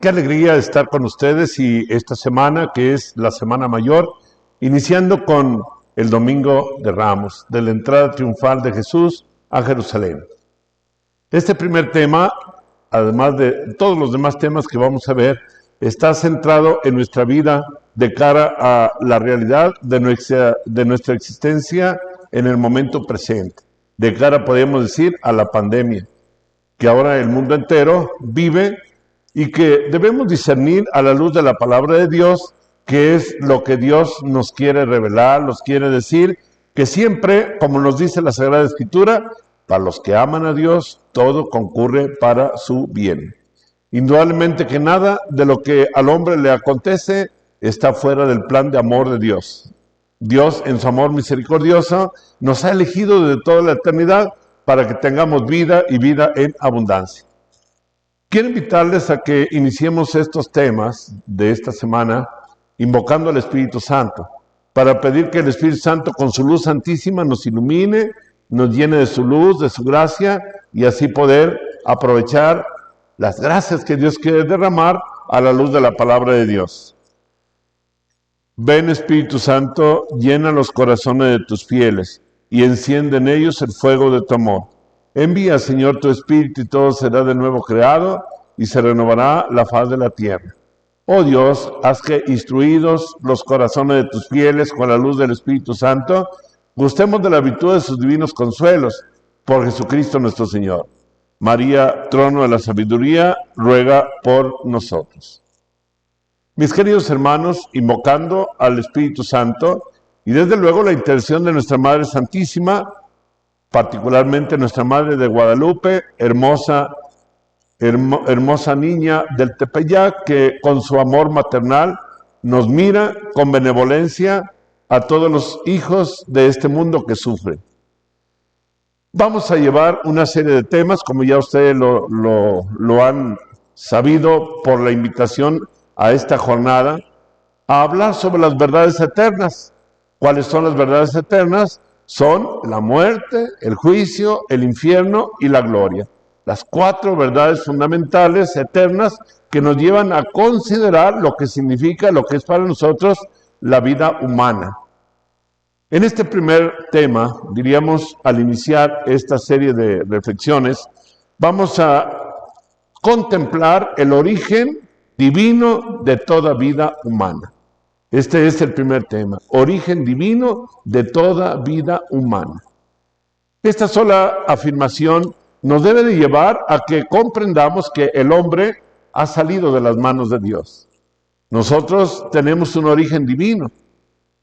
Qué alegría estar con ustedes y esta semana, que es la Semana Mayor, iniciando con el Domingo de Ramos, de la entrada triunfal de Jesús a Jerusalén. Este primer tema, además de todos los demás temas que vamos a ver, está centrado en nuestra vida de cara a la realidad de nuestra existencia en el momento presente, de cara, podemos decir, a la pandemia, que ahora el mundo entero vive y que debemos discernir a la luz de la palabra de Dios qué es lo que Dios nos quiere revelar, nos quiere decir, que siempre, como nos dice la Sagrada Escritura, para los que aman a Dios, todo concurre para su bien. Indudablemente que nada de lo que al hombre le acontece está fuera del plan de amor de Dios. Dios, en su amor misericordioso, nos ha elegido desde toda la eternidad para que tengamos vida y vida en abundancia. Quiero invitarles a que iniciemos estos temas de esta semana invocando al Espíritu Santo, para pedir que el Espíritu Santo con su luz santísima nos ilumine, nos llene de su luz, de su gracia, y así poder aprovechar las gracias que Dios quiere derramar a la luz de la palabra de Dios. Ven, Espíritu Santo, llena los corazones de tus fieles y enciende en ellos el fuego de tu amor. Envía, Señor, tu Espíritu y todo será de nuevo creado y se renovará la faz de la tierra. Oh Dios, haz que, instruidos los corazones de tus fieles con la luz del Espíritu Santo, gustemos de la virtud de sus divinos consuelos, por Jesucristo nuestro Señor. María, trono de la sabiduría, ruega por nosotros. Mis queridos hermanos, invocando al Espíritu Santo y desde luego la intercesión de nuestra Madre Santísima, particularmente nuestra Madre de Guadalupe, hermosa niña del Tepeyac, que con su amor maternal nos mira con benevolencia a todos los hijos de este mundo que sufren. Vamos a llevar una serie de temas, como ya ustedes lo han sabido por la invitación a esta jornada, a hablar sobre las verdades eternas. ¿Cuáles son las verdades eternas? Son la muerte, el juicio, el infierno y la gloria. Las 4 verdades fundamentales, eternas, que nos llevan a considerar lo que significa, lo que es para nosotros la vida humana. En este primer tema, diríamos, al iniciar esta serie de reflexiones, vamos a contemplar el origen divino de toda vida humana. Este es el primer tema, origen divino de toda vida humana. Esta sola afirmación nos debe de llevar a que comprendamos que el hombre ha salido de las manos de Dios. Nosotros tenemos un origen divino.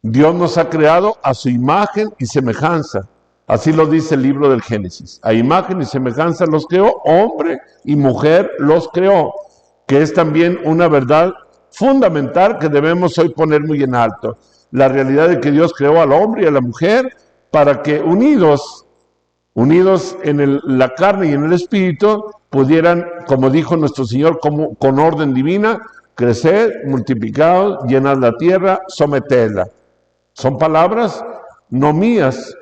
Dios nos ha creado a su imagen y semejanza. Así lo dice el libro del Génesis. A imagen y semejanza los creó, hombre y mujer los creó, que es también una verdad fundamental que debemos hoy poner muy en alto. La realidad de que Dios creó al hombre y a la mujer para que unidos en la carne y en el espíritu pudieran, como dijo nuestro Señor, con orden divina, crecer, multiplicar, llenar la tierra, someterla. Son palabras no mías,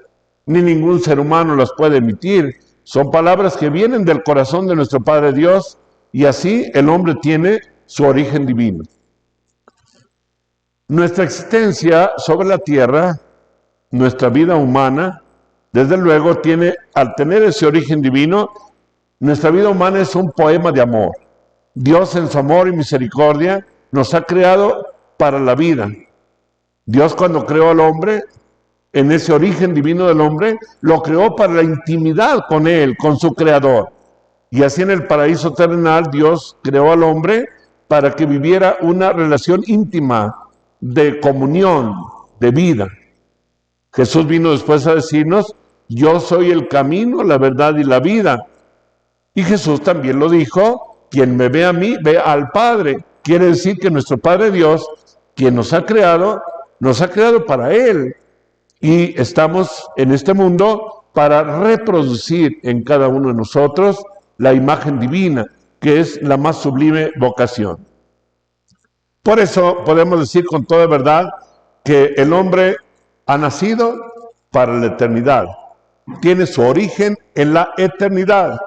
ni ningún ser humano las puede emitir. Son palabras que vienen del corazón de nuestro Padre Dios, y así el hombre tiene su origen divino. Nuestra existencia sobre la tierra, nuestra vida humana, desde luego al tener ese origen divino, nuestra vida humana es un poema de amor. Dios, en su amor y misericordia, nos ha creado para la vida. Dios, cuando creó al hombre, en ese origen divino del hombre, lo creó para la intimidad con él, con su creador. Y así en el paraíso terrenal, Dios creó al hombre para que viviera una relación íntima de comunión, de vida. Jesús vino después a decirnos: yo soy el camino, la verdad y la vida. Y Jesús también lo dijo: quien me ve a mí, ve al Padre. Quiere decir que nuestro Padre Dios, quien nos ha creado para Él. Y estamos en este mundo para reproducir en cada uno de nosotros la imagen divina, que es la más sublime vocación. Por eso podemos decir con toda verdad que el hombre ha nacido para la eternidad. Tiene su origen en la eternidad.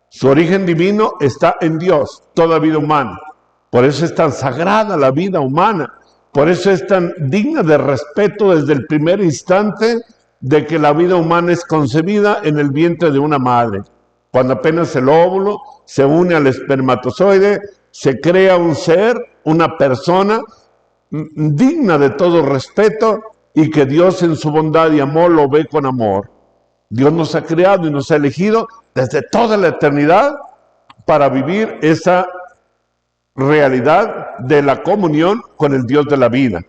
Su origen divino está en Dios, toda vida humana. Por eso es tan sagrada la vida humana. Por eso es tan digna de respeto desde el primer instante de que la vida humana es concebida en el vientre de una madre. Cuando apenas el óvulo se une al espermatozoide, se crea un ser, una persona digna de todo respeto y que Dios en su bondad y amor lo ve con amor. Dios nos ha creado y nos ha elegido desde toda la eternidad para vivir esa realidad de la comunión con el Dios de la vida.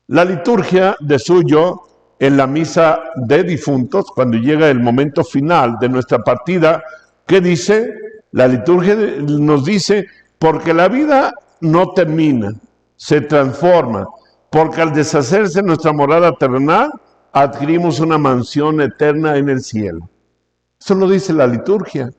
La liturgia de suyo en la misa de difuntos, cuando llega el momento final de nuestra partida, ¿qué dice? La liturgia nos dice, porque la vida no termina, se transforma, porque al deshacerse nuestra morada terrenal, adquirimos una mansión eterna en el cielo. Eso lo dice la liturgia.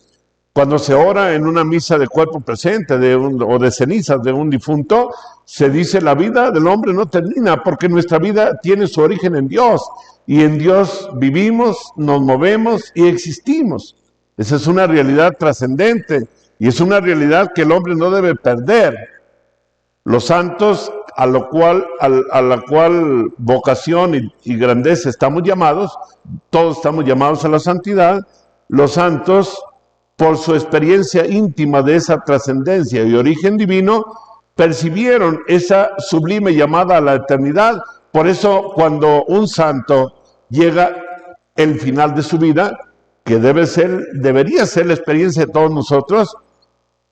Cuando se ora en una misa de cuerpo presente o de cenizas de un difunto, se dice la vida del hombre no termina porque nuestra vida tiene su origen en Dios y en Dios vivimos, nos movemos y existimos. Esa es una realidad trascendente y es una realidad que el hombre no debe perder. Los santos a la cual vocación y grandeza estamos llamados, todos estamos llamados a la santidad, los santos por su experiencia íntima de esa trascendencia y origen divino, percibieron esa sublime llamada a la eternidad. Por eso, cuando un santo llega el final de su vida, que debería ser la experiencia de todos nosotros,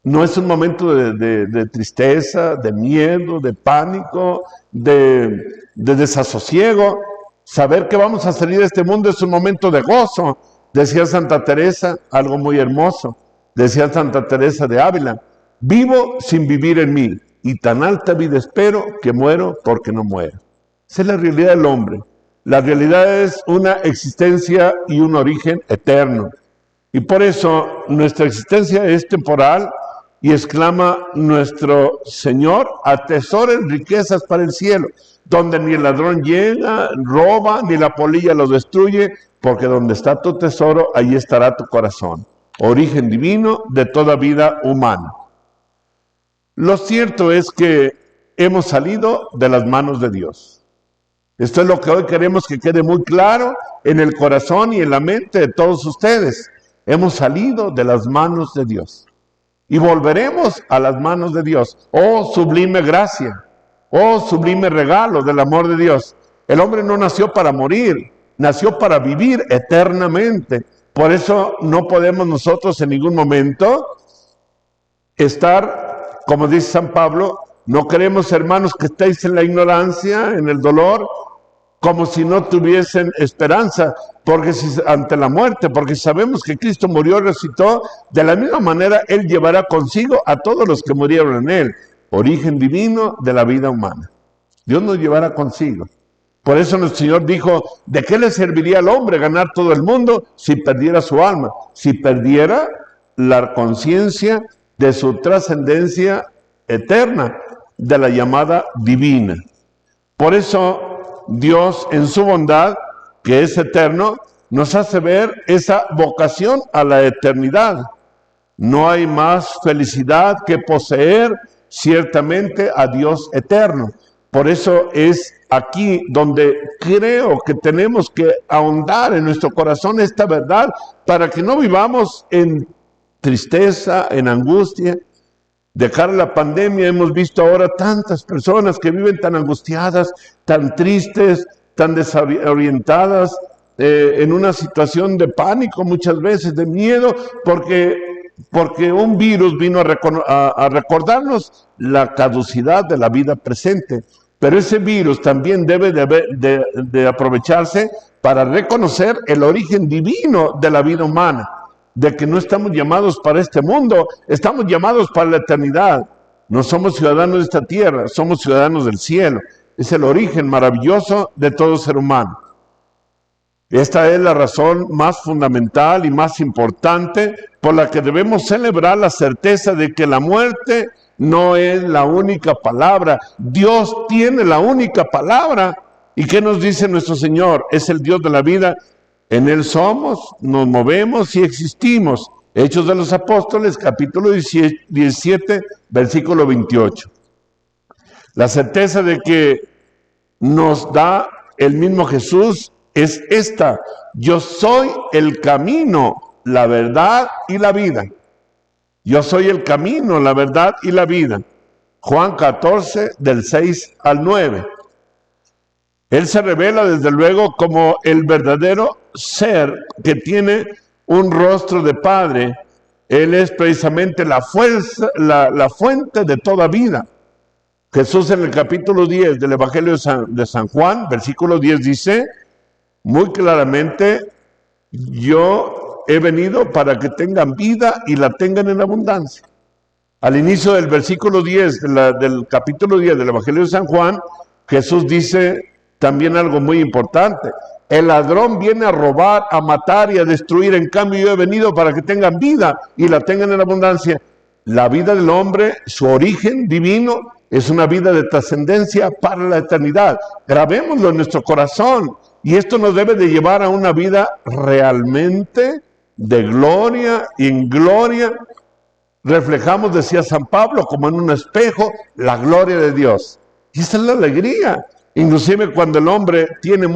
no es un momento de tristeza, de miedo, de pánico, de desasosiego. Saber que vamos a salir de este mundo es un momento de gozo. Decía Santa Teresa, algo muy hermoso, decía Santa Teresa de Ávila, vivo sin vivir en mí, y tan alta vida espero que muero porque no muero. Esa es la realidad del hombre. La realidad es una existencia y un origen eterno. Y por eso nuestra existencia es temporal y exclama nuestro Señor, atesoren riquezas para el cielo, donde ni el ladrón llega, roba, ni la polilla lo destruye, porque donde está tu tesoro, ahí estará tu corazón. Origen divino de toda vida humana. Lo cierto es que hemos salido de las manos de Dios. Esto es lo que hoy queremos que quede muy claro en el corazón y en la mente de todos ustedes. Hemos salido de las manos de Dios. Y volveremos a las manos de Dios. Oh, sublime gracia. Oh, sublime regalo del amor de Dios. El hombre no nació para morir. Nació para vivir eternamente. Por eso no podemos nosotros en ningún momento estar, como dice San Pablo, no queremos, hermanos, que estéis en la ignorancia, en el dolor, como si no tuviesen esperanza ante la muerte, porque sabemos que Cristo murió y resucitó, de la misma manera Él llevará consigo a todos los que murieron en Él. Origen divino de la vida humana. Dios nos llevará consigo. Por eso nuestro Señor dijo, ¿de qué le serviría al hombre ganar todo el mundo si perdiera su alma? Si perdiera la conciencia de su trascendencia eterna, de la llamada divina. Por eso Dios en su bondad, que es eterno, nos hace ver esa vocación a la eternidad. No hay más felicidad que poseer ciertamente a Dios eterno. Por eso es aquí donde creo que tenemos que ahondar en nuestro corazón esta verdad para que no vivamos en tristeza, en angustia. De cara a la pandemia hemos visto ahora tantas personas que viven tan angustiadas, tan tristes, tan desorientadas, en una situación de pánico muchas veces, de miedo, porque un virus vino a recordarnos la caducidad de la vida presente. Pero ese virus también debe de aprovecharse para reconocer el origen divino de la vida humana, de que no estamos llamados para este mundo, estamos llamados para la eternidad. No somos ciudadanos de esta tierra, somos ciudadanos del cielo. Es el origen maravilloso de todo ser humano. Esta es la razón más fundamental y más importante por la que debemos celebrar la certeza de que la muerte no es la única palabra. Dios tiene la única palabra. ¿Y qué nos dice nuestro Señor? Es el Dios de la vida. En Él somos, nos movemos y existimos. Hechos de los Apóstoles, capítulo 17, versículo 28. La certeza de que nos da el mismo Jesús es esta: yo soy el camino, la verdad y la vida. Yo soy el camino, la verdad y la vida. Juan 14, del 6 al 9. Él se revela desde luego como el verdadero ser que tiene un rostro de Padre. Él es precisamente la fuente de toda vida. Jesús en el capítulo 10 del Evangelio de San Juan, versículo 10 dice muy claramente: yo he venido para que tengan vida y la tengan en abundancia. Al inicio del versículo 10 del capítulo 10 del Evangelio de San Juan, Jesús dice también algo muy importante: el ladrón viene a robar, a matar y a destruir, en cambio yo he venido para que tengan vida y la tengan en abundancia. La vida del hombre, su origen divino, es una vida de trascendencia para la eternidad. Grabémoslo en nuestro corazón, y esto nos debe de llevar a una vida realmente de gloria y en gloria. Reflejamos, decía San Pablo, como en un espejo, la gloria de Dios. Y esa es la alegría. Inclusive cuando el hombre tiene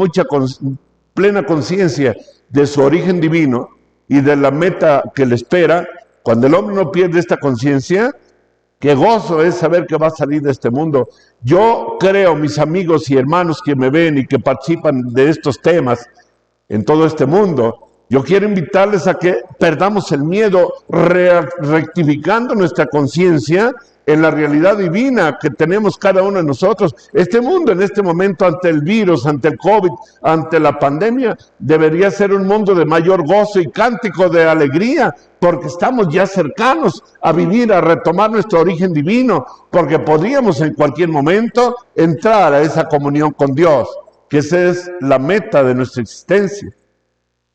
plena conciencia de su origen divino y de la meta que le espera, cuando el hombre no pierde esta conciencia, qué gozo es saber que va a salir de este mundo. Yo creo, mis amigos y hermanos que me ven y que participan de estos temas en todo este mundo, yo quiero invitarles a que perdamos el miedo, rectificando nuestra conciencia en la realidad divina que tenemos cada uno de nosotros. Este mundo en este momento, ante el virus, ante el COVID, ante la pandemia, debería ser un mundo de mayor gozo y cántico de alegría, porque estamos ya cercanos a vivir, a retomar nuestro origen divino, porque podríamos en cualquier momento entrar a esa comunión con Dios, que esa es la meta de nuestra existencia.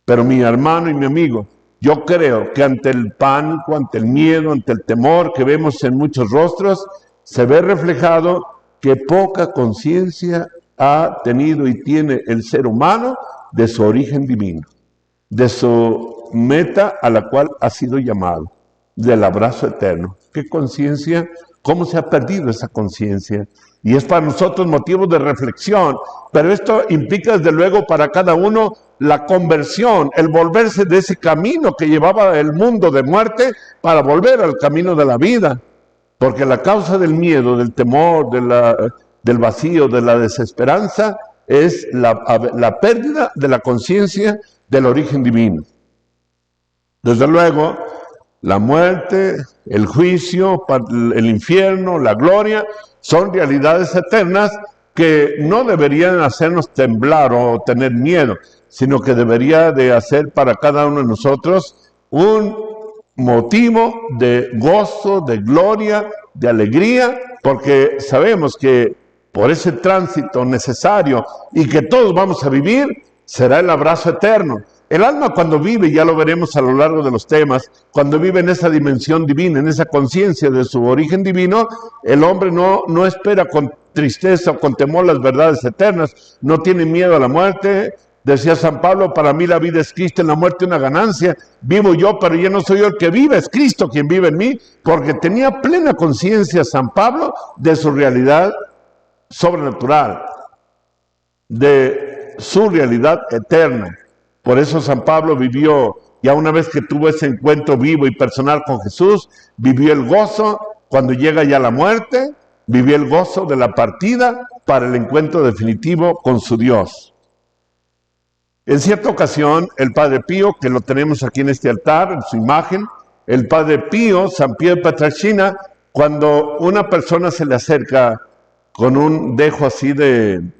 Pero mi hermano y mi amigo, yo creo que ante el pánico, ante el miedo, ante el temor que vemos en muchos rostros, se ve reflejado que poca conciencia ha tenido y tiene el ser humano de su origen divino, de su meta a la cual ha sido llamado, del abrazo eterno. ¿Qué conciencia? ¿Cómo se ha perdido esa conciencia? Y es para nosotros motivo de reflexión, pero esto implica desde luego para cada uno la conversión, el volverse de ese camino que llevaba el mundo de muerte para volver al camino de la vida. Porque la causa del miedo, del temor, del vacío, de la desesperanza, es la pérdida de la conciencia del origen divino. Desde luego, la muerte, el juicio, el infierno, la gloria, son realidades eternas que no deberían hacernos temblar o tener miedo, sino que debería de hacer para cada uno de nosotros un motivo de gozo, de gloria, de alegría, porque sabemos que por ese tránsito necesario y que todos vamos a vivir, será el abrazo eterno. El alma cuando vive, ya lo veremos a lo largo de los temas, cuando vive en esa dimensión divina, en esa conciencia de su origen divino, el hombre no espera con tristeza o con temor las verdades eternas, no tiene miedo a la muerte. Decía San Pablo: para mí la vida es Cristo, en la muerte una ganancia. Vivo yo, pero ya no soy yo el que vive, es Cristo quien vive en mí, porque tenía plena conciencia San Pablo de su realidad sobrenatural, de su realidad eterna. Por eso San Pablo vivió, ya una vez que tuvo ese encuentro vivo y personal con Jesús, vivió el gozo cuando llega ya la muerte, vivió el gozo de la partida para el encuentro definitivo con su Dios. En cierta ocasión, el Padre Pío, que lo tenemos aquí en este altar, en su imagen, el Padre Pío, San Pío de Pietrelcina, cuando una persona se le acerca con un dejo así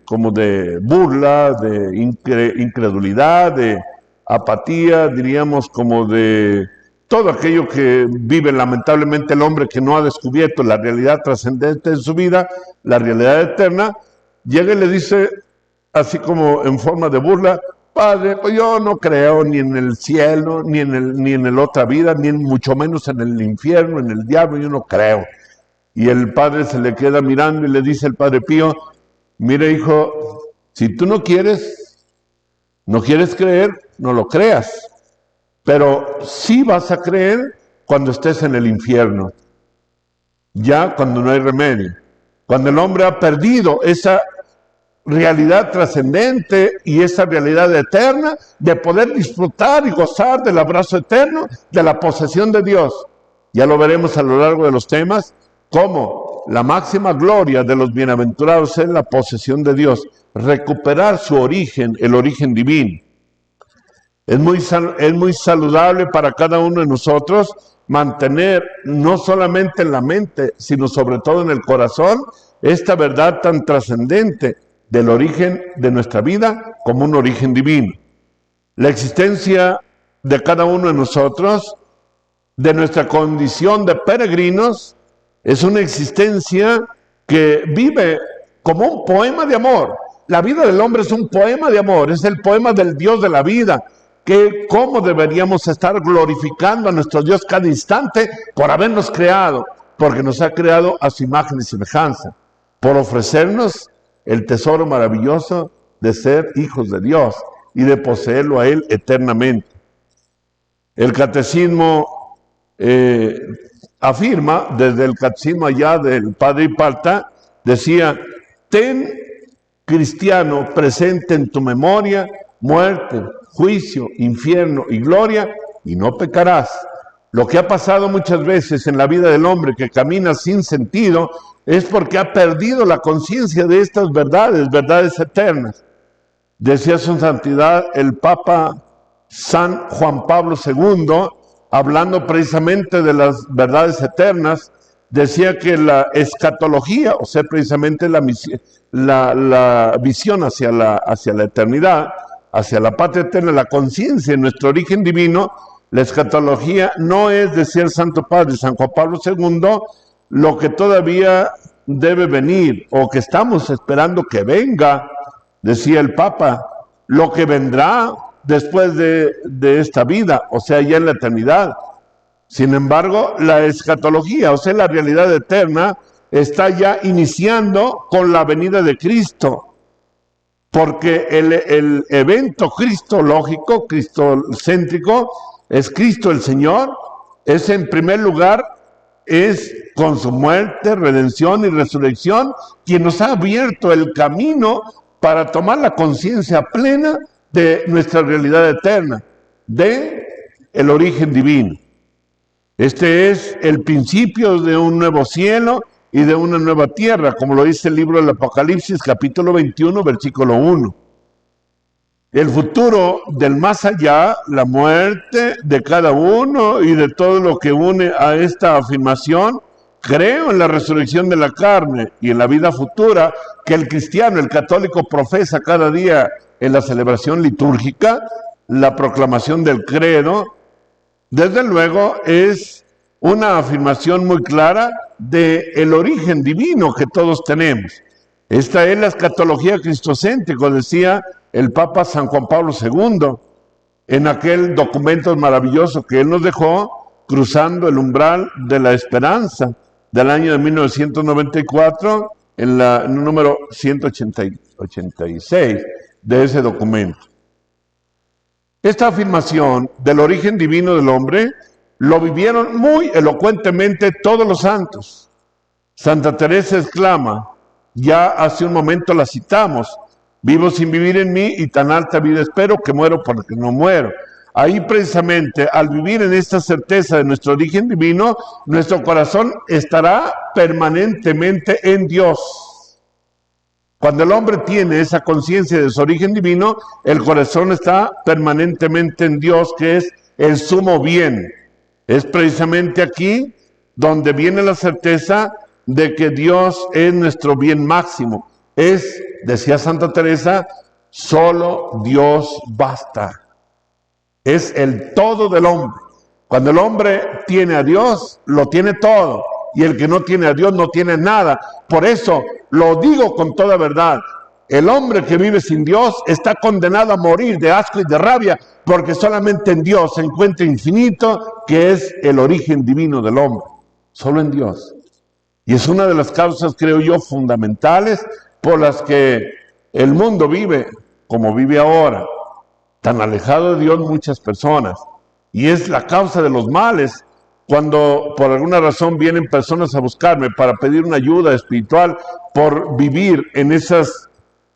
como de burla, de incredulidad, de apatía, diríamos, como de todo aquello que vive lamentablemente el hombre que no ha descubierto la realidad trascendente de su vida, la realidad eterna, llega y le dice, así como en forma de burla: Padre, pues yo no creo ni en el cielo, ni en la otra vida, ni mucho menos en el infierno, en el diablo, yo no creo. Y el padre se le queda mirando y le dice el Padre Pío: mire, hijo, si tú no quieres creer, no lo creas. pero sí vas a creer cuando estés en el infierno, ya cuando no hay remedio, cuando el hombre ha perdido esa realidad trascendente y esa realidad eterna de poder disfrutar y gozar del abrazo eterno de la posesión de Dios. Ya lo veremos a lo largo de los temas, cómo la máxima gloria de los bienaventurados es la posesión de Dios, recuperar su origen, el origen divino. Es muy saludable para cada uno de nosotros mantener no solamente en la mente, sino sobre todo en el corazón, esta verdad tan trascendente del origen de nuestra vida como un origen divino. La existencia de cada uno de nosotros, de nuestra condición de peregrinos, es una existencia que vive como un poema de amor. La vida del hombre es un poema de amor, es el poema del Dios de la vida, que cómo deberíamos estar glorificando a nuestro Dios cada instante por habernos creado, porque nos ha creado a su imagen y semejanza, por ofrecernos el tesoro maravilloso de ser hijos de Dios y de poseerlo a Él eternamente. El catecismo afirma, desde el catecismo allá del Padre Hiparta, decía: ten, cristiano, presente en tu memoria muerte, juicio, infierno y gloria, y no pecarás. Lo que ha pasado muchas veces en la vida del hombre que camina sin sentido es porque ha perdido la conciencia de estas verdades, verdades eternas. Decía su santidad el Papa San Juan Pablo II, hablando precisamente de las verdades eternas, decía que la escatología, o sea, precisamente la visión hacia la eternidad, hacia la patria eterna, la conciencia en nuestro origen divino, la escatología no es, decía el Santo Padre San Juan Pablo II, lo que todavía debe venir o que estamos esperando que venga, decía el Papa, lo que vendrá después de esta vida, o sea, ya en la eternidad. Sin embargo, la escatología, o sea, la realidad eterna, está ya iniciando con la venida de Cristo. Porque el evento cristológico, cristocéntrico, es Cristo el Señor, es en primer lugar, es con su muerte, redención y resurrección, quien nos ha abierto el camino para tomar la conciencia plena de nuestra realidad eterna, de el origen divino. Este es el principio de un nuevo cielo y de una nueva tierra, como lo dice el libro del Apocalipsis, capítulo 21, versículo 1. El futuro del más allá, la muerte de cada uno y de todo lo que une a esta afirmación, creo en la resurrección de la carne y en la vida futura que el cristiano, el católico, profesa cada día en la celebración litúrgica, la proclamación del credo. Desde luego es una afirmación muy clara del origen divino que todos tenemos. Esta es la escatología cristocéntrica, decía el Papa San Juan Pablo II, en aquel documento maravilloso que él nos dejó, Cruzando el umbral de la esperanza, del año de 1994, en el número 186 de ese documento. Esta afirmación del origen divino del hombre lo vivieron muy elocuentemente todos los santos. Santa Teresa exclama, ya hace un momento la citamos, vivo sin vivir en mí y tan alta vida espero que muero porque no muero. Ahí precisamente, al vivir en esta certeza de nuestro origen divino, nuestro corazón estará permanentemente en Dios. Cuando el hombre tiene esa conciencia de su origen divino, el corazón está permanentemente en Dios, que es el sumo bien. Es precisamente aquí donde viene la certeza de que Dios es nuestro bien máximo. Es, decía Santa Teresa, solo Dios basta. Es el todo del hombre. Cuando el hombre tiene a Dios, lo tiene todo. Y el que no tiene a Dios no tiene nada. Por eso lo digo con toda verdad. El hombre que vive sin Dios está condenado a morir de asco y de rabia, porque solamente en Dios se encuentra infinito, que es el origen divino del hombre. Solo en Dios. Y es una de las causas, creo yo, fundamentales por las que el mundo vive como vive ahora, tan alejado de Dios muchas personas. y es la causa de los males. Cuando por alguna razón vienen personas a buscarme para pedir una ayuda espiritual por vivir en esas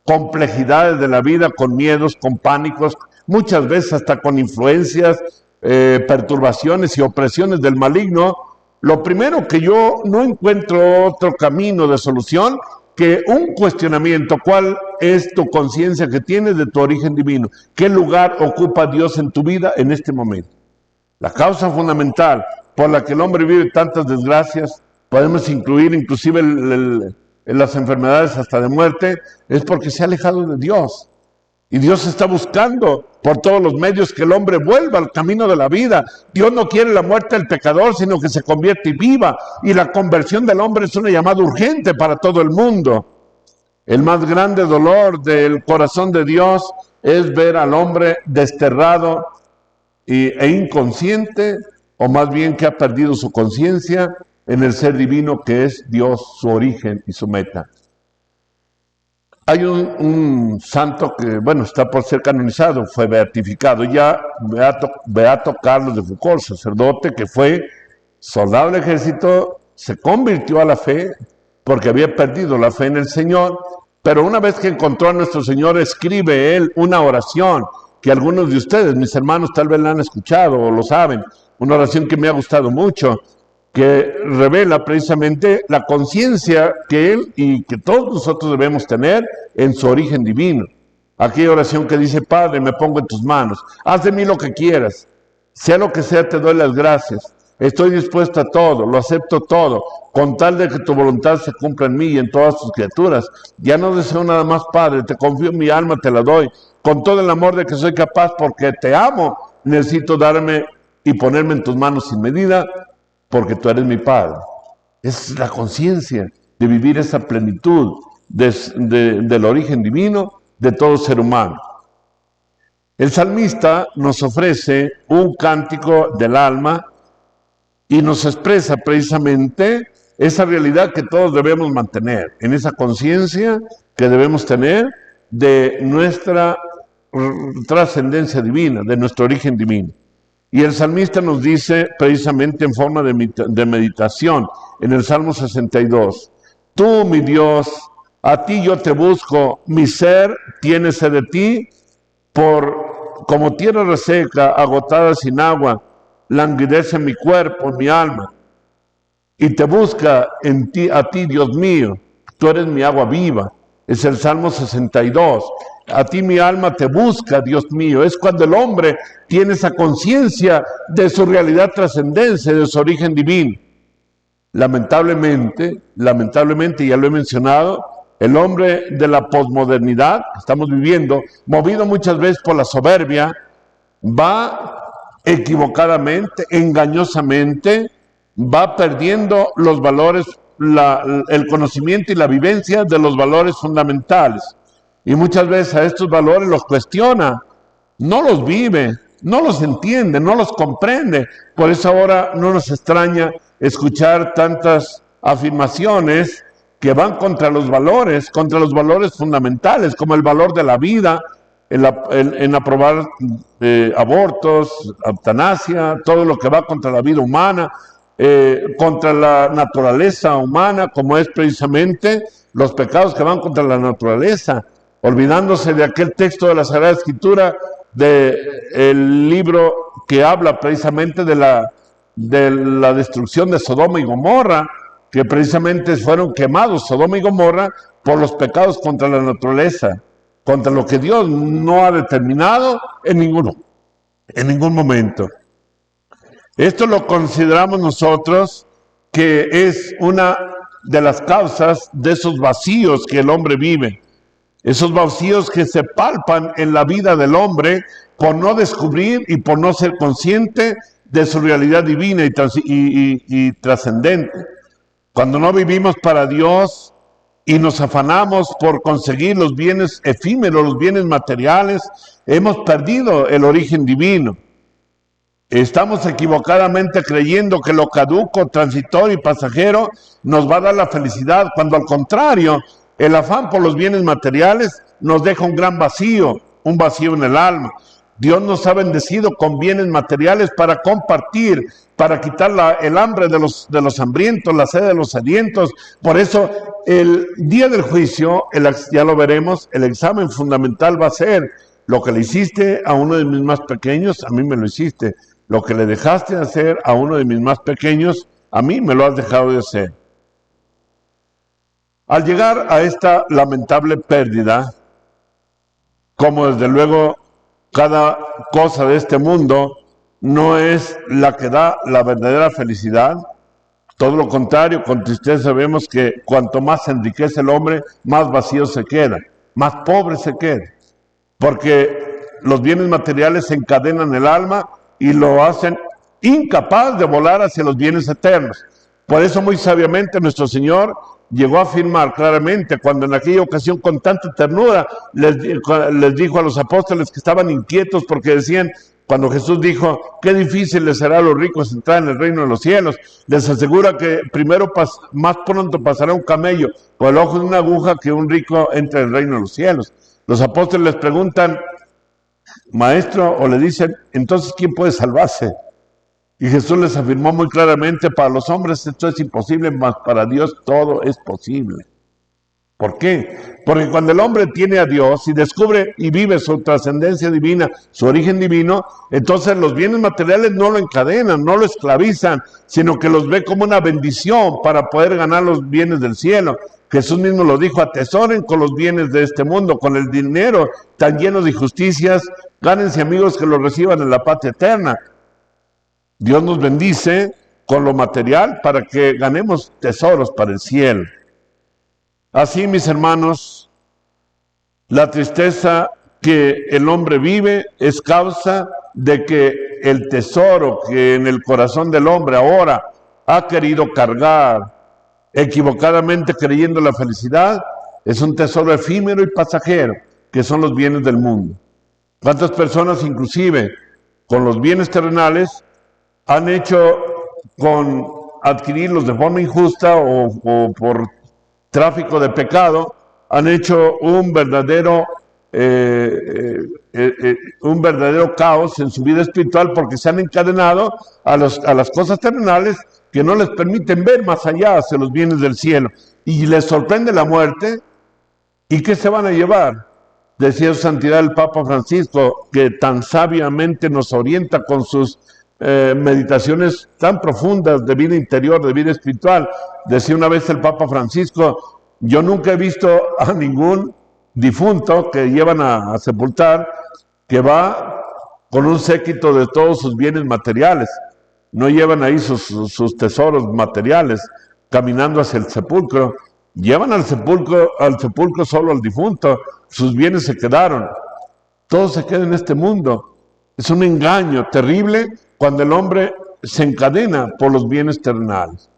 complejidades de la vida, con miedos, con pánicos, muchas veces hasta con influencias, perturbaciones y opresiones del maligno, lo primero que yo no encuentro otro camino de solución que un cuestionamiento. ¿Cuál es tu conciencia que tienes de tu origen divino? ¿Qué lugar ocupa Dios en tu vida en este momento? La causa fundamental por la que el hombre vive tantas desgracias, podemos incluir inclusive las enfermedades hasta de muerte, es porque se ha alejado de Dios. Y Dios está buscando por todos los medios que el hombre vuelva al camino de la vida. Dios no quiere la muerte del pecador, sino que se convierta y viva. Y la conversión del hombre es una llamada urgente para todo el mundo. El más grande dolor del corazón de Dios es ver al hombre desterrado e inconsciente, o más bien que ha perdido su conciencia en el ser divino que es Dios, su origen y su meta. Hay un santo que, bueno, está por ser canonizado, fue beatificado ya, Beato Carlos de Foucault, sacerdote que fue soldado del ejército, se convirtió a la fe porque había perdido la fe en el Señor, pero una vez que encontró a nuestro Señor, escribe él una oración que algunos de ustedes, mis hermanos, tal vez la han escuchado o lo saben, una oración que me ha gustado mucho, que revela precisamente la conciencia que él y que todos nosotros debemos tener en su origen divino. Aquella oración que dice: Padre, me pongo en tus manos, haz de mí lo que quieras, sea lo que sea, te doy las gracias, estoy dispuesto a todo, lo acepto todo, con tal de que tu voluntad se cumpla en mí y en todas tus criaturas. Ya no deseo nada más, Padre, te confío en mi alma, te la doy, con todo el amor de que soy capaz, porque te amo, necesito darme y ponerme en tus manos sin medida, porque tú eres mi Padre. Es la conciencia de vivir esa plenitud del origen divino de todo ser humano. El salmista nos ofrece un cántico del alma y nos expresa precisamente esa realidad que todos debemos mantener, en esa conciencia que debemos tener de nuestra trascendencia divina, de nuestro origen divino. Y el salmista nos dice precisamente en forma de meditación en el Salmo 62: Tú, mi Dios, a ti yo te busco, mi ser tiene sed de ti, como tierra reseca, agotada sin agua, languidece mi cuerpo, mi alma, y te busca a ti, Dios mío, tú eres mi agua viva. Es el Salmo 62. A ti mi alma te busca, Dios mío. Es cuando el hombre tiene esa conciencia de su realidad trascendencia, de su origen divino. Lamentablemente, ya lo he mencionado, el hombre de la posmodernidad que estamos viviendo, movido muchas veces por la soberbia, va equivocadamente, engañosamente, va perdiendo los valores, el conocimiento y la vivencia de los valores fundamentales. Y muchas veces a estos valores los cuestiona, no los vive, no los entiende, no los comprende. Por eso ahora no nos extraña escuchar tantas afirmaciones que van contra los valores fundamentales, como el valor de la vida, en aprobar abortos, eutanasia, todo lo que va contra la vida humana, contra la naturaleza humana, como es precisamente los pecados que van contra la naturaleza, olvidándose de aquel texto de la Sagrada Escritura, del libro que habla precisamente de la destrucción de Sodoma y Gomorra, que precisamente fueron quemados Sodoma y Gomorra por los pecados contra la naturaleza, contra lo que Dios no ha determinado en ningún momento. Esto lo consideramos nosotros que es una de las causas de esos vacíos que el hombre vive, esos vacíos que se palpan en la vida del hombre por no descubrir y por no ser consciente de su realidad divina y trascendente. Cuando no vivimos para Dios y nos afanamos por conseguir los bienes efímeros, los bienes materiales, hemos perdido el origen divino. Estamos equivocadamente creyendo que lo caduco, transitorio y pasajero nos va a dar la felicidad, cuando al contrario, el afán por los bienes materiales nos deja un gran vacío, un vacío en el alma. Dios nos ha bendecido con bienes materiales para compartir, para quitar el hambre de los hambrientos, la sed de los sedientos. Por eso, el día del juicio, ya lo veremos, el examen fundamental va a ser: lo que le hiciste a uno de mis más pequeños, a mí me lo hiciste. Lo que le dejaste de hacer a uno de mis más pequeños, a mí me lo has dejado de hacer. Al llegar a esta lamentable pérdida, como desde luego cada cosa de este mundo no es la que da la verdadera felicidad, todo lo contrario, con tristeza vemos que cuanto más se enriquece el hombre, más vacío se queda, más pobre se queda, porque los bienes materiales encadenan el alma y lo hacen incapaz de volar hacia los bienes eternos. Por eso muy sabiamente nuestro Señor llegó a afirmar claramente, cuando en aquella ocasión con tanta ternura les dijo a los apóstoles que estaban inquietos porque decían, cuando Jesús dijo, qué difícil les será a los ricos entrar en el reino de los cielos, les asegura que primero más pronto pasará un camello por el ojo de una aguja que un rico entre en el reino de los cielos. Los apóstoles les preguntan, maestro, o le dicen, entonces ¿quién puede salvarse? Y Jesús les afirmó muy claramente, para los hombres esto es imposible, mas para Dios todo es posible. ¿Por qué? Porque cuando el hombre tiene a Dios y descubre y vive su trascendencia divina, su origen divino, entonces los bienes materiales no lo encadenan, no lo esclavizan, sino que los ve como una bendición para poder ganar los bienes del cielo. Jesús mismo lo dijo, atesoren con los bienes de este mundo, con el dinero tan lleno de injusticias, gánense amigos que lo reciban en la patria eterna. Dios nos bendice con lo material para que ganemos tesoros para el cielo. Así, mis hermanos, la tristeza que el hombre vive es causa de que el tesoro que en el corazón del hombre ahora ha querido cargar, equivocadamente creyendo la felicidad, es un tesoro efímero y pasajero, que son los bienes del mundo. ¿Cuántas personas, inclusive, con los bienes terrenales, han hecho con adquirirlos de forma injusta o por tráfico de pecado, han hecho un verdadero caos en su vida espiritual porque se han encadenado a las cosas terrenales que no les permiten ver más allá hacia los bienes del cielo? Y les sorprende la muerte. ¿Y qué se van a llevar? Decía su santidad el Papa Francisco, que tan sabiamente nos orienta con sus meditaciones tan profundas de vida interior, de vida espiritual. Decía una vez el Papa Francisco, yo nunca he visto a ningún difunto que llevan a sepultar que va con un séquito de todos sus bienes materiales. No llevan ahí sus tesoros materiales caminando hacia el sepulcro. Llevan al sepulcro solo al difunto. Sus bienes se quedaron. Todo se queda en este mundo. Es un engaño terrible cuando el hombre se encadena por los bienes terrenales.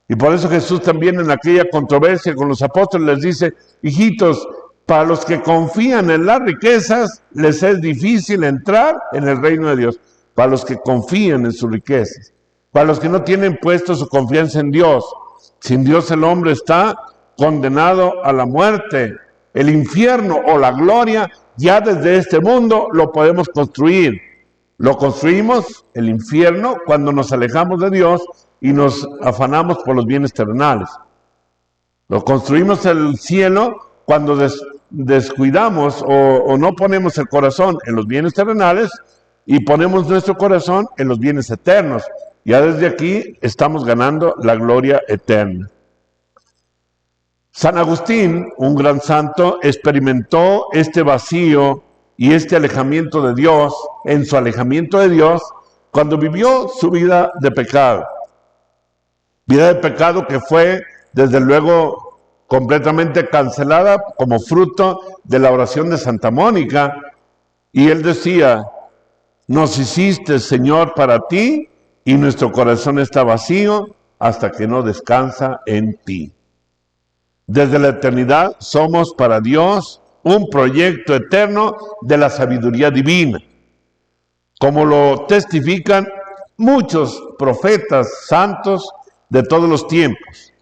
Y por eso Jesús también en aquella controversia con los apóstoles les dice, hijitos, para los que confían en las riquezas, les es difícil entrar en el reino de Dios. Para los que confían en sus riquezas. Para los que no tienen puesto su confianza en Dios. Sin Dios el hombre está condenado a la muerte. El infierno o la gloria ya desde este mundo lo podemos construir. Lo construimos, el infierno, cuando nos alejamos de Dios y nos afanamos por los bienes terrenales. Lo construimos el cielo cuando descuidamos o no ponemos el corazón en los bienes terrenales y ponemos nuestro corazón en los bienes eternos. Ya desde aquí estamos ganando la gloria eterna. San Agustín, un gran santo, experimentó este vacío y este alejamiento de Dios, en su alejamiento de Dios, cuando vivió su vida de pecado. Vida de pecado que fue, desde luego, completamente cancelada como fruto de la oración de Santa Mónica. Y él decía, nos hiciste, Señor, para ti, y nuestro corazón está vacío hasta que no descansa en ti. Desde la eternidad somos para Dios un proyecto eterno de la sabiduría divina, como lo testifican muchos profetas santos de todos los tiempos.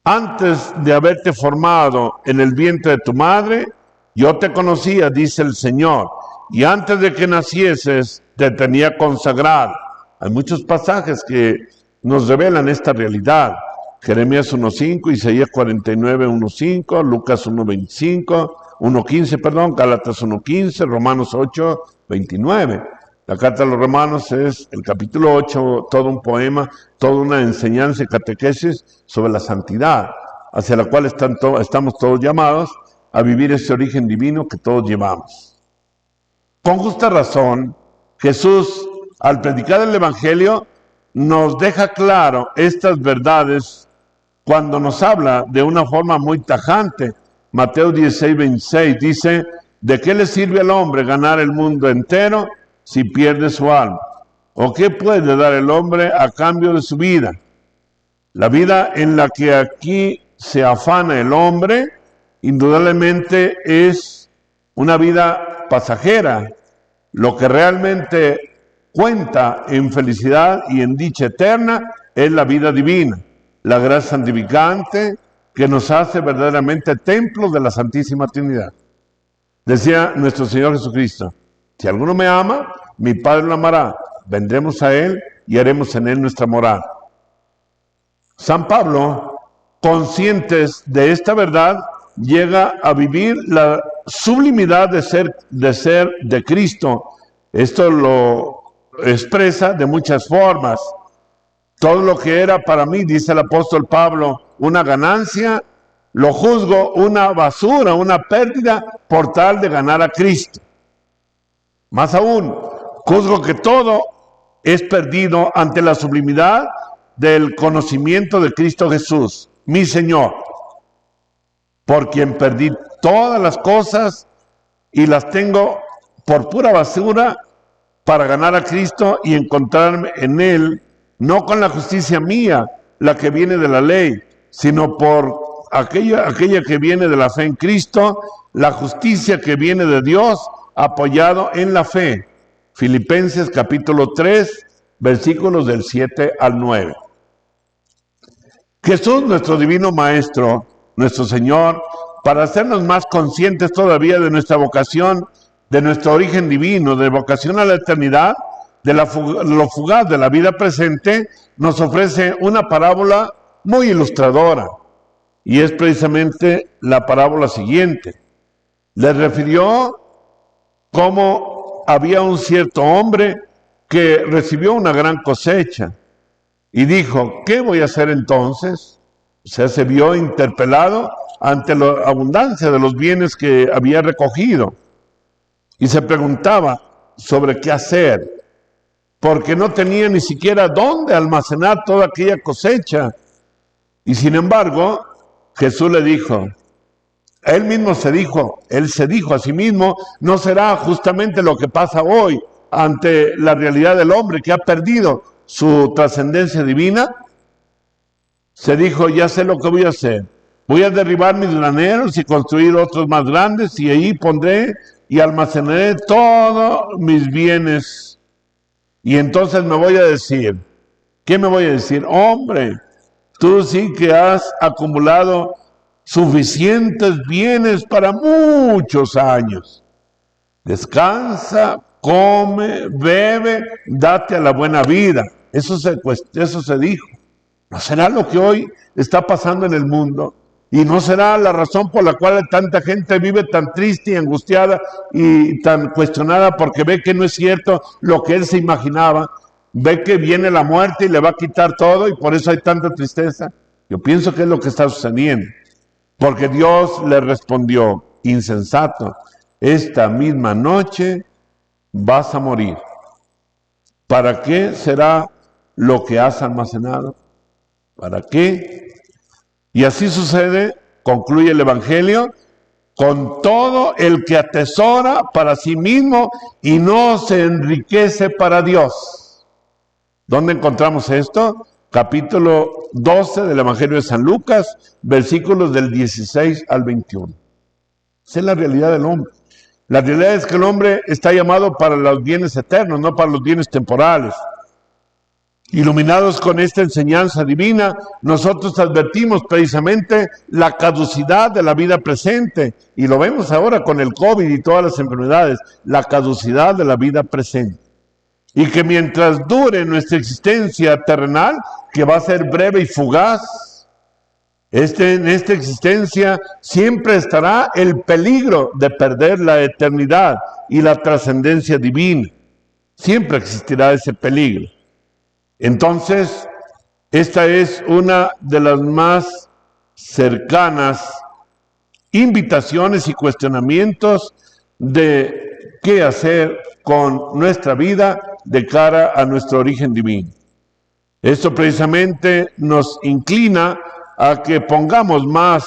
Antes de haberte formado en el vientre de tu madre, yo te conocía, dice el Señor, y antes de que nacieses te tenía consagrado. Hay muchos pasajes que nos revelan esta realidad. Jeremías 1.5, Isaías 49.1.5, Lucas 1.25, 1.15, Gálatas 1.15, Romanos 8.29. La carta a los Romanos es el capítulo 8, todo un poema, toda una enseñanza y catequesis sobre la santidad, hacia la cual estamos todos llamados a vivir ese origen divino que todos llevamos. Con justa razón, Jesús, al predicar el Evangelio, nos deja claro estas verdades cuando nos habla de una forma muy tajante. Mateo 16.26 dice: ¿de qué le sirve al hombre ganar el mundo entero si pierde su alma? ¿O qué puede dar el hombre a cambio de su vida? La vida en la que aquí se afana el hombre, indudablemente es una vida pasajera. Lo que realmente cuenta en felicidad y en dicha eterna es la vida divina, la gracia santificante que nos hace verdaderamente templos de la Santísima Trinidad. Decía nuestro Señor Jesucristo: si alguno me ama, mi Padre lo amará, vendremos a Él y haremos en Él nuestra morada. San Pablo, conscientes de esta verdad, llega a vivir la sublimidad de ser de Cristo. Esto lo expresa de muchas formas. Todo lo que era para mí, dice el apóstol Pablo, una ganancia, lo juzgo una basura, una pérdida, por tal de ganar a Cristo. Más aún, juzgo que todo es perdido ante la sublimidad del conocimiento de Cristo Jesús, mi Señor, por quien perdí todas las cosas y las tengo por pura basura para ganar a Cristo y encontrarme en Él, no con la justicia mía, la que viene de la ley, sino por aquella que viene de la fe en Cristo, la justicia que viene de Dios, apoyado en la fe. Filipenses capítulo 3, versículos del 7 al 9. Jesús, nuestro divino Maestro, nuestro Señor, para hacernos más conscientes todavía de nuestra vocación, de nuestro origen divino, de vocación a la eternidad, de lo fugaz de la vida presente, nos ofrece una parábola muy ilustradora. Y es precisamente la parábola siguiente. Les refirió cómo había un cierto hombre que recibió una gran cosecha y dijo: ¿qué voy a hacer entonces? O sea, se vio interpelado ante la abundancia de los bienes que había recogido y se preguntaba sobre qué hacer, porque no tenía ni siquiera dónde almacenar toda aquella cosecha. Y sin embargo, Jesús le dijo, él se dijo a sí mismo: ¿no será justamente lo que pasa hoy ante la realidad del hombre que ha perdido su trascendencia divina? Se dijo: ya sé lo que voy a hacer. Voy a derribar mis graneros y construir otros más grandes, y ahí pondré y almacenaré todos mis bienes. Y entonces me voy a decir, ¿qué me voy a decir? Hombre, tú sí que has acumulado suficientes bienes para muchos años. Descansa, come, bebe, date a la buena vida. Eso se dijo. ¿No será lo que hoy está pasando en el mundo? ¿Y no será la razón por la cual tanta gente vive tan triste y angustiada y tan cuestionada porque ve que no es cierto lo que él se imaginaba? Ve que viene la muerte y le va a quitar todo y por eso hay tanta tristeza. Yo pienso que es lo que está sucediendo. Porque Dios le respondió: insensato, esta misma noche vas a morir. ¿Para qué será lo que has almacenado? ¿Para qué? Y así sucede, concluye el Evangelio, con todo el que atesora para sí mismo y no se enriquece para Dios. ¿Dónde encontramos esto? Capítulo 12 del Evangelio de San Lucas, versículos del 16 al 21. Esa es la realidad del hombre. La realidad es que el hombre está llamado para los bienes eternos, no para los bienes temporales. Iluminados con esta enseñanza divina, nosotros advertimos precisamente la caducidad de la vida presente, y lo vemos ahora con el COVID y todas las enfermedades, la caducidad de la vida presente. Y que mientras dure nuestra existencia terrenal, que va a ser breve y fugaz, en esta existencia siempre estará el peligro de perder la eternidad y la trascendencia divina. Siempre existirá ese peligro. Entonces, esta es una de las más cercanas invitaciones y cuestionamientos de qué hacer con nuestra vida de cara a nuestro origen divino. Esto precisamente nos inclina a que pongamos más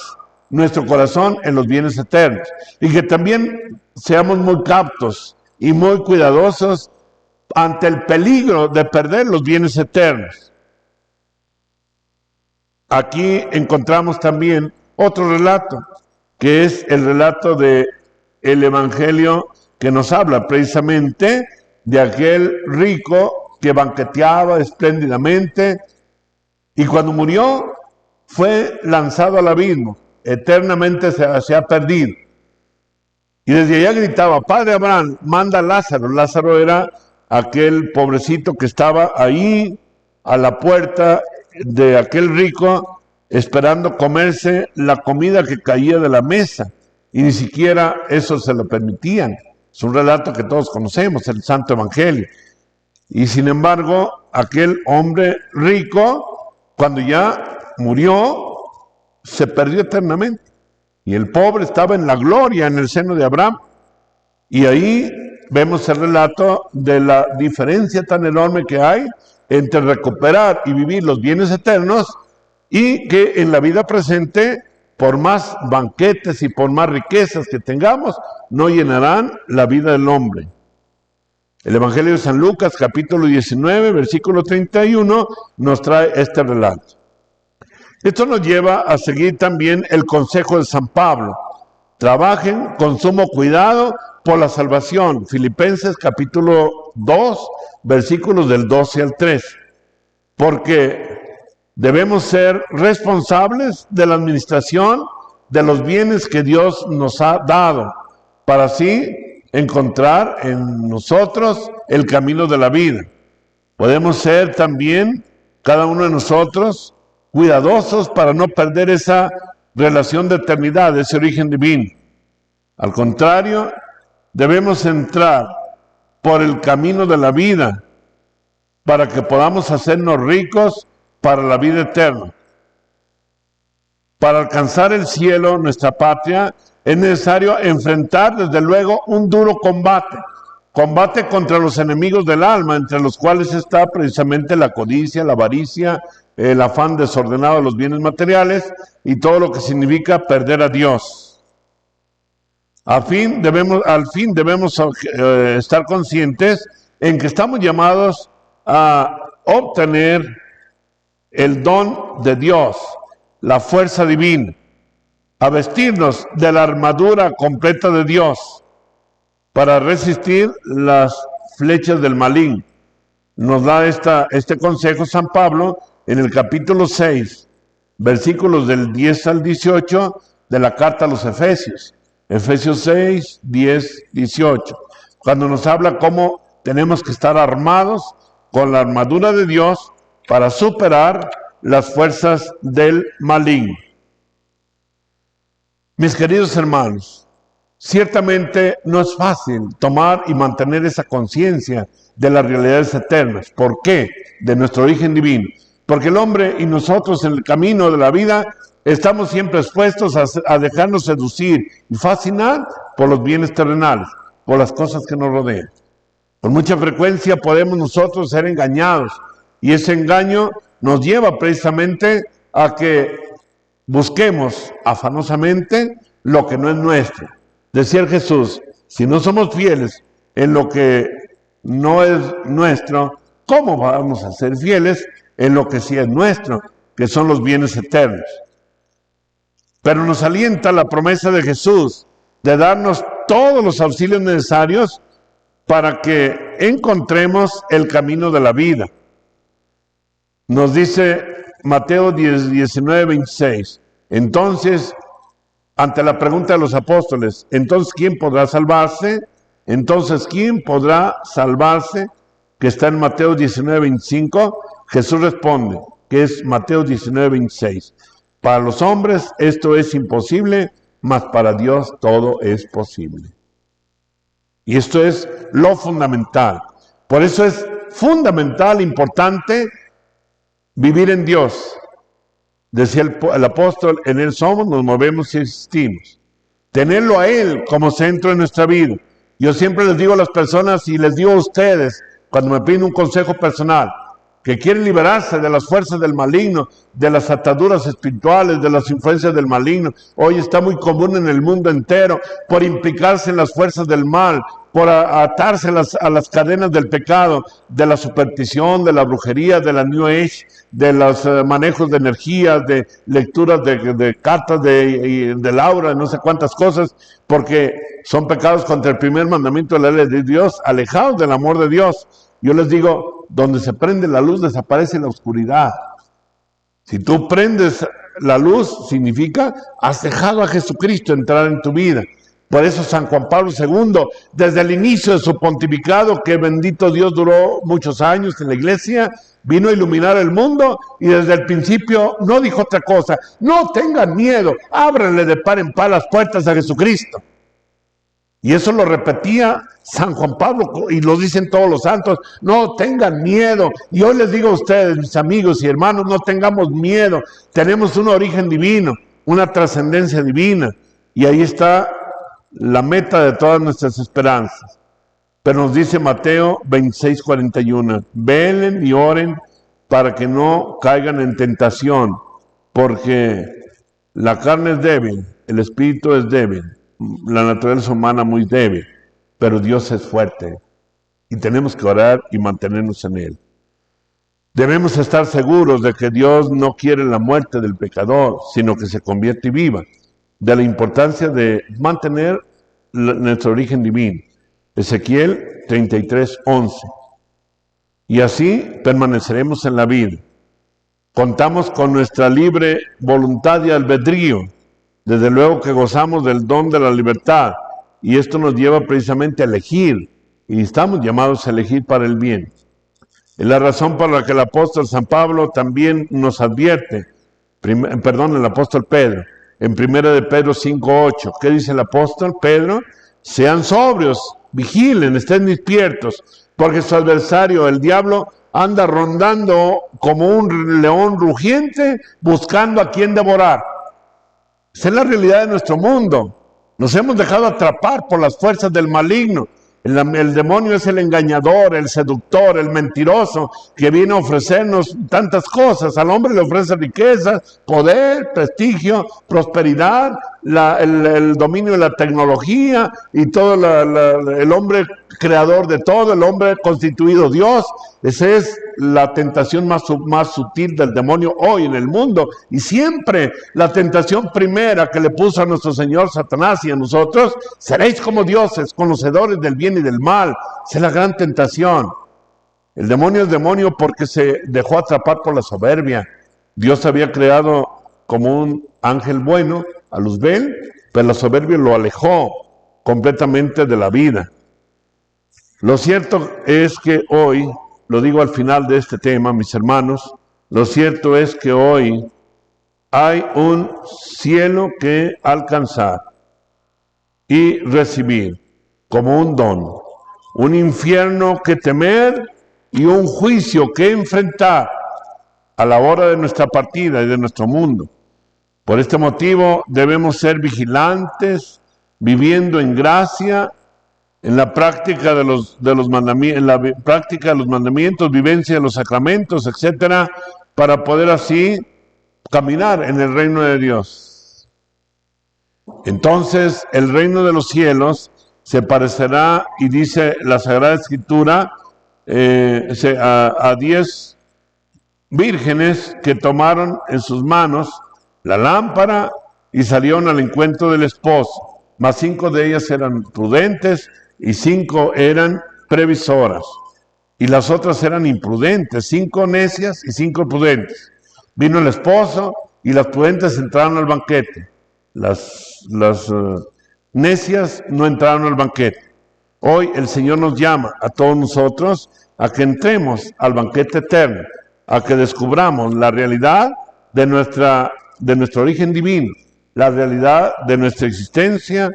nuestro corazón en los bienes eternos y que también seamos muy captos y muy cuidadosos ante el peligro de perder los bienes eternos. Aquí encontramos también otro relato, que es el relato del Evangelio que nos habla precisamente de aquel rico que banqueteaba espléndidamente y cuando murió fue lanzado al abismo, eternamente se ha perdido. Y desde allá gritaba: Padre Abraham, manda a Lázaro. Lázaro era aquel pobrecito que estaba ahí a la puerta de aquel rico esperando comerse la comida que caía de la mesa, y ni siquiera eso se lo permitían. Es un relato que todos conocemos, el Santo Evangelio. Y sin embargo, aquel hombre rico, cuando ya murió, se perdió eternamente. Y el pobre estaba en la gloria, en el seno de Abraham. Y ahí vemos el relato de la diferencia tan enorme que hay entre recuperar y vivir los bienes eternos y que en la vida presente, por más banquetes y por más riquezas que tengamos, no llenarán la vida del hombre. El Evangelio de San Lucas, capítulo 19, versículo 31, nos trae este relato. Esto nos lleva a seguir también el consejo de San Pablo. Trabajen con sumo cuidado por la salvación. Filipenses capítulo 2, versículos del 12 al 13. Porque debemos ser responsables de la administración de los bienes que Dios nos ha dado, para así encontrar en nosotros el camino de la vida. Podemos ser también, cada uno de nosotros, cuidadosos para no perder esa relación de eternidad, ese origen divino. Al contrario, debemos entrar por el camino de la vida para que podamos hacernos ricos para la vida eterna. Para alcanzar el cielo, nuestra patria, es necesario enfrentar desde luego un duro combate. Combate contra los enemigos del alma, entre los cuales está precisamente la codicia, la avaricia, el afán desordenado de los bienes materiales y todo lo que significa perder a Dios. Al fin debemos estar conscientes en que estamos llamados a obtener el don de Dios, la fuerza divina, a vestirnos de la armadura completa de Dios para resistir las flechas del maligno. Nos da este consejo San Pablo en el capítulo 6, versículos del 10 al 18 de la carta a los Efesios. Efesios 6, 10, 18. Cuando nos habla cómo tenemos que estar armados con la armadura de Dios para superar las fuerzas del maligno. Mis queridos hermanos, ciertamente no es fácil tomar y mantener esa conciencia de las realidades eternas. ¿Por qué? De nuestro origen divino. Porque el hombre y nosotros en el camino de la vida estamos siempre expuestos a dejarnos seducir y fascinar por los bienes terrenales, por las cosas que nos rodean. Con mucha frecuencia podemos nosotros ser engañados y ese engaño nos lleva precisamente a que busquemos afanosamente lo que no es nuestro. Decía Jesús, si no somos fieles en lo que no es nuestro, ¿cómo vamos a ser fieles en lo que sí es nuestro, que son los bienes eternos? Pero nos alienta la promesa de Jesús de darnos todos los auxilios necesarios para que encontremos el camino de la vida. Nos dice Mateo 19:26. Entonces, ante la pregunta de los apóstoles, entonces, ¿quién podrá salvarse? Que está en Mateo 19:25, Jesús responde, que es Mateo 19:26. Para los hombres esto es imposible, mas para Dios todo es posible. Y esto es lo fundamental. Por eso es fundamental, importante, vivir en Dios. Decía el apóstol, en Él somos, nos movemos y existimos. Tenerlo a Él como centro de nuestra vida. Yo siempre les digo a las personas y les digo a ustedes, cuando me piden un consejo personal, que quieren liberarse de las fuerzas del maligno, de las ataduras espirituales, de las influencias del maligno. Hoy está muy común en el mundo entero por implicarse en las fuerzas del mal, por atarse a las cadenas del pecado, de la superstición, de la brujería, de la New Age, de los manejos de energías, de lecturas de cartas de Laura, no sé cuántas cosas, porque son pecados contra el primer mandamiento de la ley de Dios, alejados del amor de Dios. Yo les digo, donde se prende la luz desaparece la oscuridad. Si tú prendes la luz, significa has dejado a Jesucristo entrar en tu vida. Por eso San Juan Pablo II, desde el inicio de su pontificado, que bendito Dios duró muchos años en la iglesia, vino a iluminar el mundo y desde el principio no dijo otra cosa. No tengan miedo, ábranle de par en par las puertas a Jesucristo. Y eso lo repetía San Juan Pablo y lo dicen todos los santos. No tengan miedo. Y hoy les digo a ustedes, mis amigos y hermanos, no tengamos miedo. Tenemos un origen divino, una trascendencia divina. Y ahí está la meta de todas nuestras esperanzas. Pero nos dice Mateo 26:41, velen y oren para que no caigan en tentación, porque la carne es débil, el espíritu es débil, la naturaleza humana muy débil, pero Dios es fuerte y tenemos que orar y mantenernos en Él. Debemos estar seguros de que Dios no quiere la muerte del pecador, sino que se convierte y viva, de la importancia de mantener nuestro origen divino. Ezequiel 33:11. Y así permaneceremos en la vida. Contamos con nuestra libre voluntad y albedrío. Desde luego que gozamos del don de la libertad y esto nos lleva precisamente a elegir y estamos llamados a elegir para el bien. Es la razón por la que el apóstol San Pablo también nos advierte, el apóstol Pedro, en 1 de Pedro 5:8. ¿Qué dice el apóstol Pedro? Sean sobrios, vigilen, estén despiertos, porque su adversario, el diablo, anda rondando como un león rugiente buscando a quien devorar. Esa es la realidad de nuestro mundo. Nos hemos dejado atrapar por las fuerzas del maligno. El demonio es el engañador, el seductor, el mentiroso, que viene a ofrecernos tantas cosas. Al hombre le ofrece riquezas, poder, prestigio, prosperidad, el dominio de la tecnología y todo el hombre creador de todo, el hombre constituido Dios. Esa es la tentación más sutil del demonio hoy en el mundo. Y siempre la tentación primera que le puso a nuestro Señor Satanás y a nosotros, seréis como dioses, conocedores del bien y del mal. Esa es la gran tentación. El demonio es demonio porque se dejó atrapar por la soberbia. Dios había creado como un ángel bueno a Luzbel, pero la soberbia lo alejó completamente de la vida. Lo cierto es que hoy, lo digo al final de este tema, mis hermanos, lo cierto es que hoy hay un cielo que alcanzar y recibir como un don, un infierno que temer y un juicio que enfrentar a la hora de nuestra partida y de nuestro mundo. Por este motivo debemos ser vigilantes, viviendo en gracia, en la práctica de los mandamientos, vivencia de los sacramentos, etcétera, para poder así caminar en el reino de Dios. Entonces, el reino de los cielos se parecerá, y dice la Sagrada Escritura, a 10 vírgenes que tomaron en sus manos la lámpara y salieron al encuentro del esposo. Mas 5 de ellas eran prudentes y 5 eran previsoras. y las otras eran imprudentes, 5 necias y 5 prudentes. Vino el esposo y las prudentes entraron al banquete. Las necias no entraron al banquete. Hoy el Señor nos llama a todos nosotros a que entremos al banquete eterno, a que descubramos la realidad de nuestro origen divino, la realidad de nuestra existencia,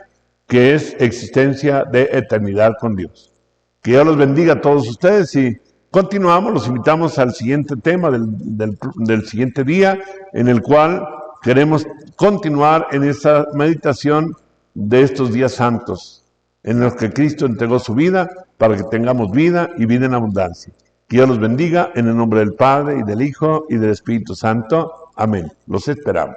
que es existencia de eternidad con Dios. Que Dios los bendiga a todos ustedes y continuamos, los invitamos al siguiente tema del siguiente día, en el cual queremos continuar en esta meditación de estos días santos, en los que Cristo entregó su vida para que tengamos vida y vida en abundancia. Que Dios los bendiga en el nombre del Padre, y del Hijo, y del Espíritu Santo. Amén. Los esperamos.